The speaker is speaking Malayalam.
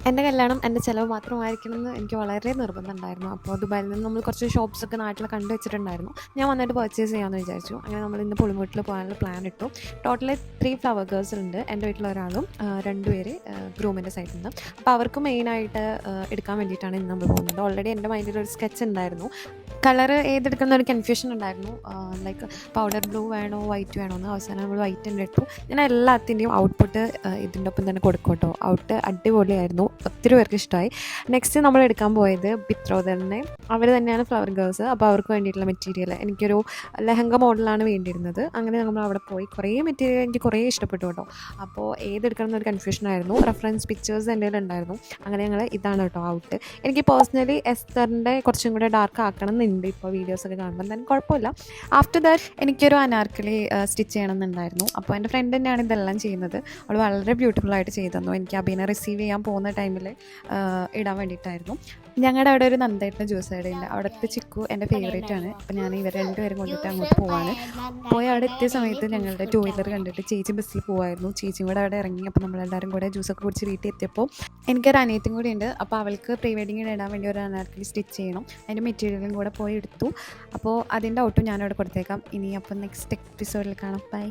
എൻ്റെ കല്യാണം എൻ്റെ ചിലവ് മാത്രമായിരിക്കണമെന്ന് എനിക്ക് വളരെ നിർബന്ധമുണ്ടായിരുന്നു. അപ്പോൾ ദുബായിൽ നിന്ന് നമ്മൾ കുറച്ച് ഷോപ്സൊക്കെ നാട്ടിൽ കണ്ടു വെച്ചിട്ടുണ്ടായിരുന്നു. ഞാൻ വന്നിട്ട് പർച്ചേസ് ചെയ്യാമെന്ന് വിചാരിച്ചു. അങ്ങനെ നമ്മൾ ഇന്ന് പുളിമൂട്ടിൽ പോകാനുള്ള പ്ലാൻ ഇട്ടു. ടോട്ടലി 3 ഫ്ലവർ ഗേൾസ് ഉണ്ട്. എൻ്റെ വീട്ടിലൊരാളും 2 പേര് ഗ്രൂമിൻ്റെ സൈഡിൽ നിന്ന്. അപ്പോൾ അവർക്ക് മെയിനായിട്ട് എടുക്കാൻ വേണ്ടിയിട്ടാണ് ഇന്ന് നമ്മൾ പോകുന്നത്. ഓൾറെഡി എൻ്റെ മൈൻഡിൽ ഒരു സ്കെച്ച് ഉണ്ടായിരുന്നു. കളർ ഏതെടുക്കുന്ന ഒരു കൺഫ്യൂഷൻ ഉണ്ടായിരുന്നു. ലൈക്ക് പൗഡർ ബ്ലൂ വേണോ വൈറ്റ് വേണോ എന്ന്. അവസാനം നമ്മൾ വൈറ്റ് തന്നെ ഇട്ടു. ഞാൻ എല്ലാത്തിൻ്റെയും ഔട്ട്പുട്ട് ഇതിൻ്റെ ഒപ്പം തന്നെ കൊടുക്കും കേട്ടോ. ഔട്ട് അടിപൊളിയായിരുന്നു, ഒത്തിരി പേർക്ക് ഇഷ്ടമായി. നെക്സ്റ്റ് നമ്മൾ എടുക്കാൻ പോയത് ബിത്രോതലിനെ. അവർ തന്നെയാണ് ഫ്ലവർ ഗേൾസ്. അപ്പോൾ അവർക്ക് വേണ്ടിയിട്ടുള്ള മെറ്റീരിയൽ എനിക്കൊരു ലെഹങ്ക മോഡലാണ് വേണ്ടിയിരുന്നത്. അങ്ങനെ നമ്മൾ അവിടെ പോയി കുറേ മെറ്റീരിയൽ എനിക്ക് കുറേ ഇഷ്ടപ്പെട്ടു കേട്ടോ. അപ്പോൾ ഏതെടുക്കണം എന്നൊരു കൺഫ്യൂഷനായിരുന്നു. റെഫറൻസ് പിക്ചേഴ്സ് എൻ്റെ കയ്യിലുണ്ടായിരുന്നു. അങ്ങനെ ഞങ്ങൾ ഇതാണ് കേട്ടോ ഔട്ട്. എനിക്ക് പേഴ്സണലി എസ്തറിൻ്റെ കുറച്ചും കൂടെ ഡാർക്ക് ആക്കണം എന്നുണ്ട് ഇപ്പോൾ വീഡിയോസൊക്കെ കാണുമ്പോൾ. എന്തായാലും കുഴപ്പമില്ല. ആഫ്റ്റർ ദാറ്റ് എനിക്കൊരു അനാർക്കലി സ്റ്റിച്ച് ചെയ്യണം എന്നുണ്ടായിരുന്നു. അപ്പോൾ എൻ്റെ ഫ്രണ്ട് തന്നെയാണ് ഇതെല്ലാം ചെയ്യുന്നത്. അവൾ വളരെ ബ്യൂട്ടിഫുള്ളായിട്ട് ചെയ്തു തന്നു. എനിക്ക് അബീനെ റിസീവ് ചെയ്യാൻ പോകുന്ന ടൈമിൽ ഇടാൻ വേണ്ടിയിട്ടായിരുന്നു. ഞങ്ങളുടെ അവിടെ ഒരു നന്ദേട്ടൻ്റെ ജ്യൂസ് കടയുണ്ട്. അവിടുത്തെ ചിക്കു എൻ്റെ ഫേവറേറ്റ് ആണ്. അപ്പോൾ ഞാൻ ഇവർ രണ്ടുപേരും കൊണ്ടിട്ട് അങ്ങോട്ട് പോവാണ്. പോയി അവിടെ എത്തിയ സമയത്ത് ഞങ്ങളുടെ 2 വീലർ കണ്ടിട്ട് ചേച്ചി ബസ്സിൽ പോകായിരുന്നു. ചേച്ചിയും കൂടെ അവിടെ ഇറങ്ങി. അപ്പോൾ നമ്മളെല്ലാവരും കൂടെ ജ്യൂസൊക്കെ കുടിച്ച് വീട്ടിൽ എത്തിയപ്പോൾ എനിക്കൊരു അനിയത്തിയും കൂടി ഉണ്ട്. അപ്പോൾ അവൾക്ക് പ്രീ വെഡിങ്ങിന് ഇടാൻ വേണ്ടി ഒരു അനാർക്കലി സ്റ്റിച്ച് ചെയ്യണം. അതിൻ്റെ മെറ്റീരിയലും കൂടെ പോയി എടുത്തു. അപ്പോൾ അതിൻ്റെ ഔട്ടും ഞാനവിടെ കൊടുത്തേക്കാം. ഇനി അപ്പോൾ നെക്സ്റ്റ് എപ്പിസോഡിൽ കാണാം. ബൈ.